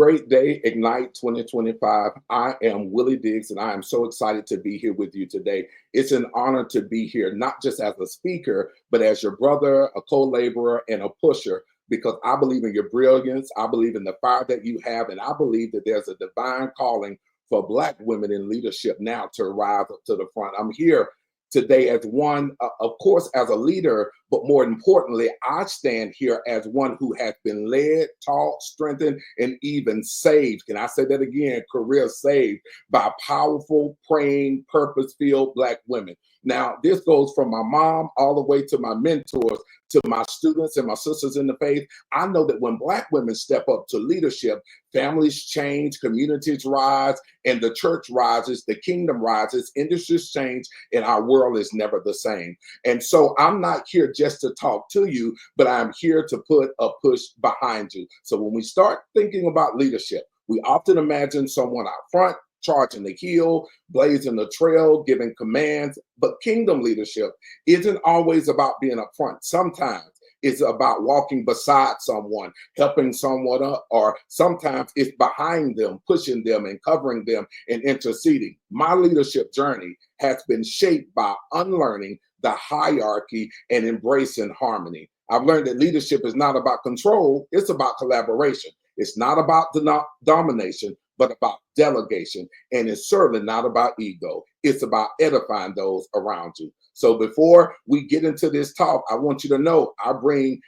great day, Ignite 2025. I am Willie Diggs, and I am so excited to be here with you today. It's an honor to be here, not just as a speaker, but as your brother, a co-laborer, and a pusher, because I believe in your brilliance. I believe in the fire that you have, and I believe that there's a divine calling for Black women in leadership now to rise up to the front. I'm here today as one, of course, as a leader, but more importantly, I stand here as one who has been led, taught, strengthened, and even saved. Can I say that again? Career saved by powerful, praying, purpose-filled Black women. Now, this goes from my mom all the way to my mentors, to my students and my sisters in the faith. I know that when Black women step up to leadership, families change, communities rise, and the church rises, the kingdom rises, industries change, and our world is never the same. And so I'm not here just to talk to you, but I'm here to put a push behind you. So when we start thinking about leadership, we often imagine someone out front, charging the hill, blazing the trail, giving commands. But kingdom leadership isn't always about being up front. Sometimes it's about walking beside someone, helping someone up, or sometimes it's behind them, pushing them and covering them and interceding. My leadership journey has been shaped by unlearning the hierarchy and embracing harmony. I've learned that leadership is not about control, it's about collaboration. It's not about domination, but about delegation. And it's certainly not about ego. It's about edifying those around you. So before we get into this talk, I want you to know I bring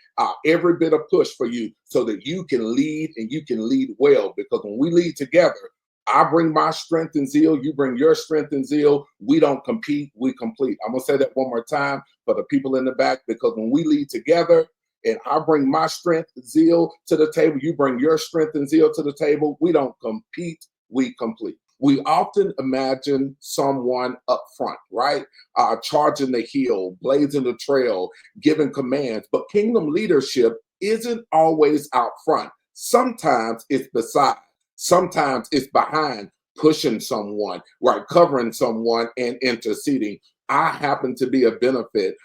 every bit of push for you so that you can lead and you can lead well. Because when we lead together, I bring my strength and zeal, you bring your strength and zeal. We don't compete, we complete. I'm gonna say that one more time for the people in the back, because when we lead together, and I bring my strength, zeal to the table, you bring your strength and zeal to the table, we don't compete, we complete. We often imagine someone up front, right? Charging the hill, blazing the trail, giving commands. But kingdom leadership isn't always out front. Sometimes it's beside, sometimes it's behind, pushing someone, right? Covering someone and interceding. I happen to be a beneficiary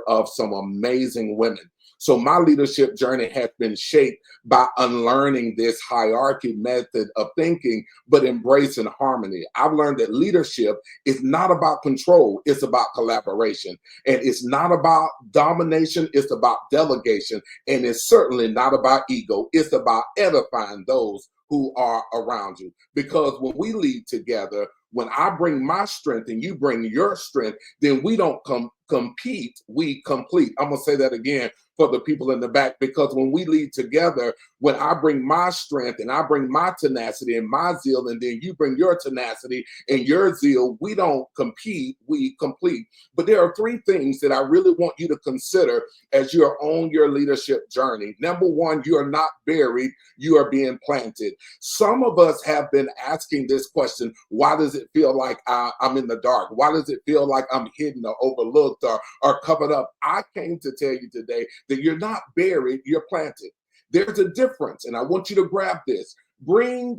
of some amazing women. So my leadership journey has been shaped by unlearning this hierarchy method of thinking, but embracing harmony. I've learned that leadership is not about control, it's about collaboration. And it's not about domination, it's about delegation. And it's certainly not about ego, it's about edifying those who are around you. Because when we lead together, when I bring my strength and you bring your strength, then we don't compete, we complete. I'm gonna say that again for the people in the back, because when we lead together, when I bring my strength and I bring my tenacity and my zeal, and then you bring your tenacity and your zeal, we don't compete, we complete. But there are three things that I really want you to consider as you're on your leadership journey. Number one, you are not buried, you are being planted. Some of us have been asking this question: why does it feel like I'm in the dark? Why does it feel like I'm hidden or overlooked or covered up? I came to tell you today that you're not buried, you're planted. There's a difference, and I want you to grab this. Bring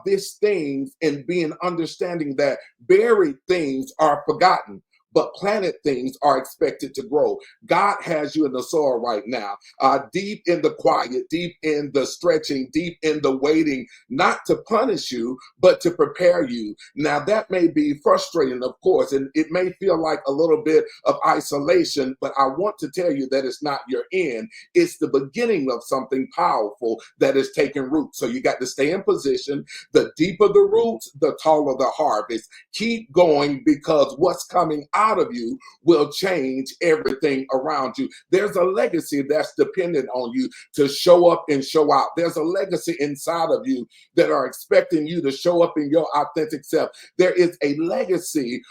these things and being understanding that buried things are forgotten, but planted things are expected to grow. God has you in the soil right now, deep in the quiet, deep in the stretching, deep in the waiting, not to punish you, but to prepare you. Now, that may be frustrating, of course, and it may feel like a little bit of isolation, but I want to tell you that it's not your end. It's the beginning of something powerful that is taking root. So you got to stay in position. The deeper the roots, the taller the harvest. Keep going, because what's coming out of you will change everything around you. There's a legacy that's dependent on you to show up and show out. There's a legacy inside of you that are expecting you to show up in your authentic self. There is a legacy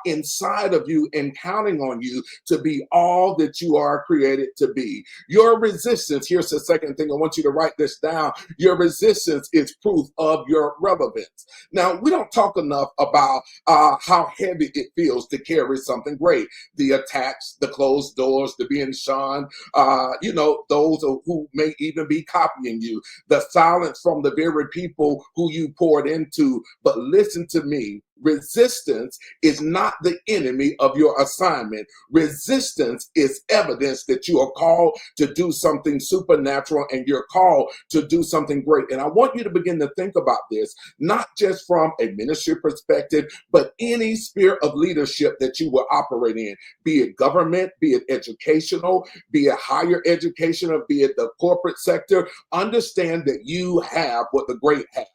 inside of you and counting on you to be all that you are created to be. Your resistance, here's the second thing, I want you to write this down. Your resistance is proof of your relevance. Now, we don't talk enough about how heavy it feels to carry something great. The attacks, the closed doors, the being shunned, those who may even be copying you, the silence from the very people who you poured into. But listen to me, Resistance is not the enemy of your assignment. Resistance is evidence that you are called to do something supernatural and you're called to do something great. And I want you to begin to think about this, not just from a ministry perspective, but any sphere of leadership that you will operate in, be it government, be it educational, be it higher education, or be it the corporate sector. Understand that you have what the great have.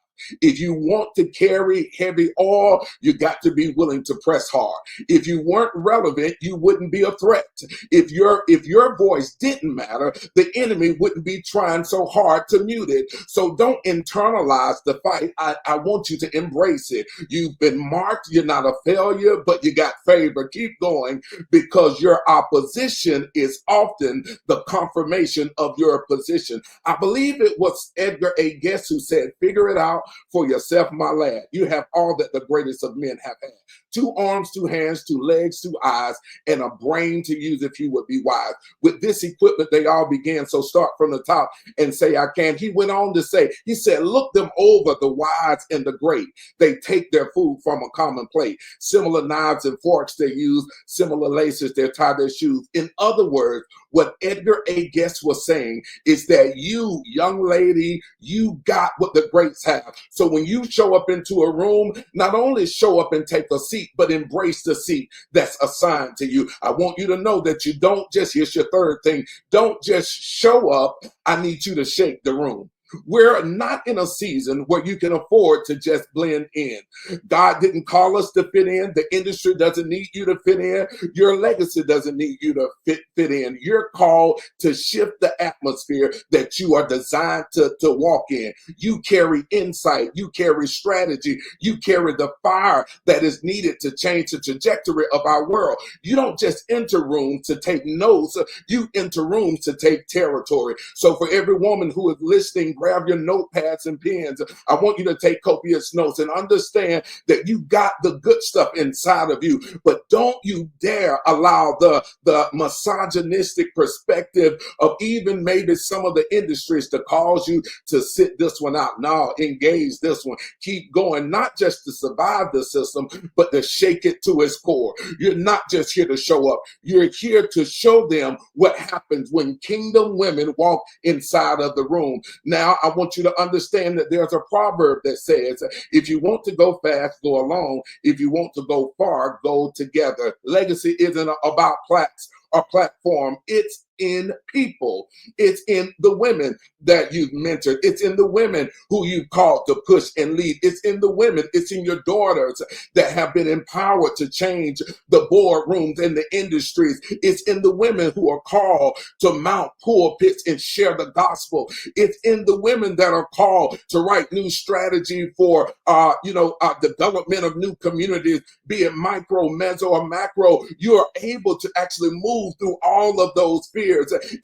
If you want to carry heavy oil, you got to be willing to press hard. If you weren't relevant, you wouldn't be a threat. If your voice didn't matter, the enemy wouldn't be trying so hard to mute it. So don't internalize the fight. I want you to embrace it. You've been marked. You're not a failure, but you got favor. Keep going, because your opposition is often the confirmation of your position. I believe it was Edgar A. Guest who said, "Figure it out for yourself, my lad. You have all that the greatest of men have had. 2 arms, 2 hands, 2 legs, 2 eyes, and a brain to use if you would be wise. With this equipment, they all began. So start from the top and say, I can." He went on to say, he said, "Look them over, the wise and the great. They take their food from a common plate. Similar knives and forks they use, similar laces they tie their shoes." In other words, what Edgar A. Guest was saying is that you, young lady, you got what the greats have. So when you show up into a room, not only show up and take a seat, but embrace the seat that's assigned to you. I want you to know that you don't just, here's your third thing, don't just show up. I need you to shake the room. We're not in a season where you can afford to just blend in. God didn't call us to fit in. The industry doesn't need you to fit in. Your legacy doesn't need you to fit in. You're called to shift the atmosphere that you are designed to walk in. You carry insight. You carry strategy. You carry the fire that is needed to change the trajectory of our world. You don't just enter rooms to take notes. You enter rooms to take territory. So for every woman who is listening, grab your notepads and pens. I want you to take copious notes and understand that you got the good stuff inside of you, but don't you dare allow the misogynistic perspective of even maybe some of the industries to cause you to sit this one out. No, engage this one. Keep going, not just to survive the system, but to shake it to its core. You're not just here to show up. You're here to show them what happens when kingdom women walk inside of the room. Now, I want you to understand that there's a proverb that says, if you want to go fast, go alone. If you want to go far, go together. Legacy isn't about plaques or platform. It's in people. It's in the women that you've mentored. It's in the women who you've called to push and lead. It's in the women. It's in your daughters that have been empowered to change the boardrooms and the industries. It's in the women who are called to mount pulpits and share the gospel. It's in the women that are called to write new strategy for, development of new communities, be it micro, meso, or macro. You are able to actually move through all of those spheres.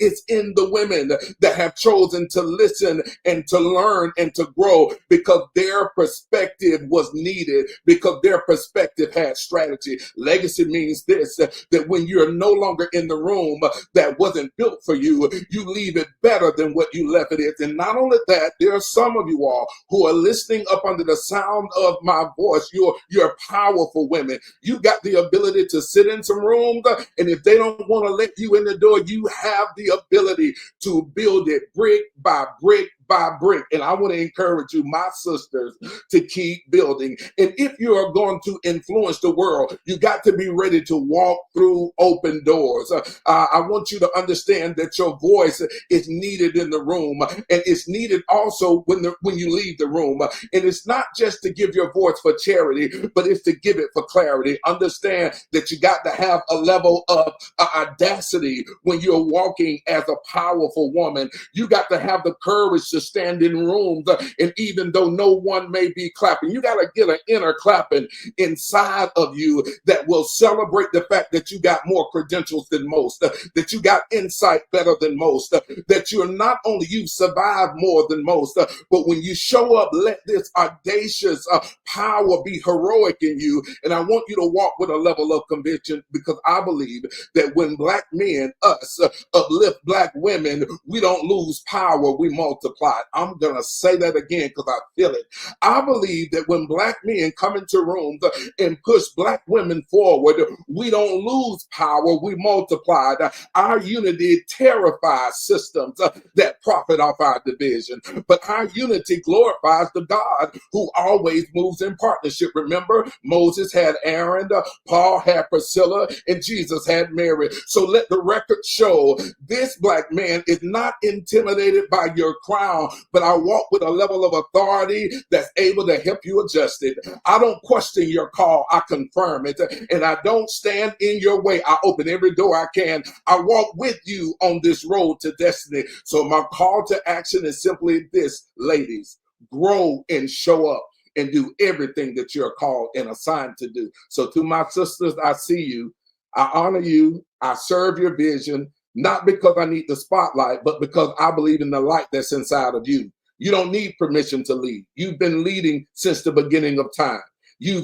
It's in the women that have chosen to listen and to learn and to grow because their perspective was needed, because their perspective had strategy. Legacy means this, that when you're no longer in the room that wasn't built for you, you leave it better than what you left it in. And not only that, there are some of you all who are listening up under the sound of my voice. You're powerful women. You got the ability to sit in some rooms, and if they don't want to let you in the door, you have the ability to build it brick by brick by brick. And I want to encourage you, my sisters, to keep building. And if you are going to influence the world, you got to be ready to walk through open doors. I want you to understand that your voice is needed in the room, and it's needed also when you leave the room. And it's not just to give your voice for charity, but it's to give it for clarity. Understand that you got to have a level of audacity when you're walking as a powerful woman. You got to have the courage to stand in rooms, and even though no one may be clapping, you got to get an inner clapping inside of you that will celebrate the fact that you got more credentials than most, that you got insight better than most, that you're not only, you've survived more than most, but when you show up, let this audacious power be heroic in you. And I want you to walk with a level of conviction, because I believe that when Black men, us, uplift Black women, we don't lose power, we multiply multiplied. I'm going to say that again because I feel it. I believe that when black men come into rooms and push black women forward, we don't lose power, we multiply. Our unity terrifies systems that profit off our division, but our unity glorifies the God who always moves in partnership. Remember, Moses had Aaron, Paul had Priscilla, and Jesus had Mary. So let the record show this black man is not intimidated by your crown, but I walk with a level of authority that's able to help you adjust it. I don't question your call, I confirm it, and I don't stand in your way. I open every door I can. I walk with you on this road to destiny. So my call to action is simply this, ladies: grow and show up and do everything that you're called and assigned to do. So to my sisters, I see you, I honor you, I serve your vision, not because I need the spotlight, but because I believe in the light that's inside of you. You don't need permission to lead. You've been leading since the beginning of time. You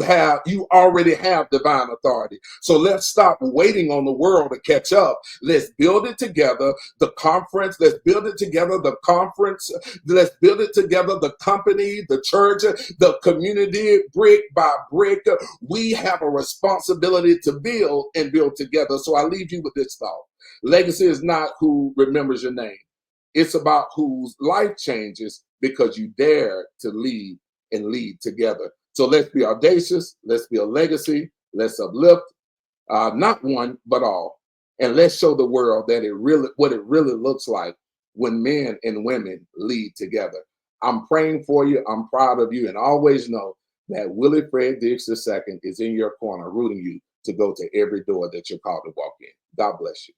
already have divine authority. So let's stop waiting on the world to catch up. Let's build it together. The conference, let's build it together. The conference, let's build it together. The company, the church, the community, brick by brick. We have a responsibility to build and build together. So I leave you with this thought. Legacy is not who remembers your name. It's about whose life changes because you dare to lead and lead together. So let's be audacious. Let's be a legacy. Let's uplift, not one, but all. And let's show the world that what it really looks like when men and women lead together. I'm praying for you. I'm proud of you. And always know that Willie Fred Diggs II is in your corner, rooting you to go to every door that you're called to walk in. God bless you.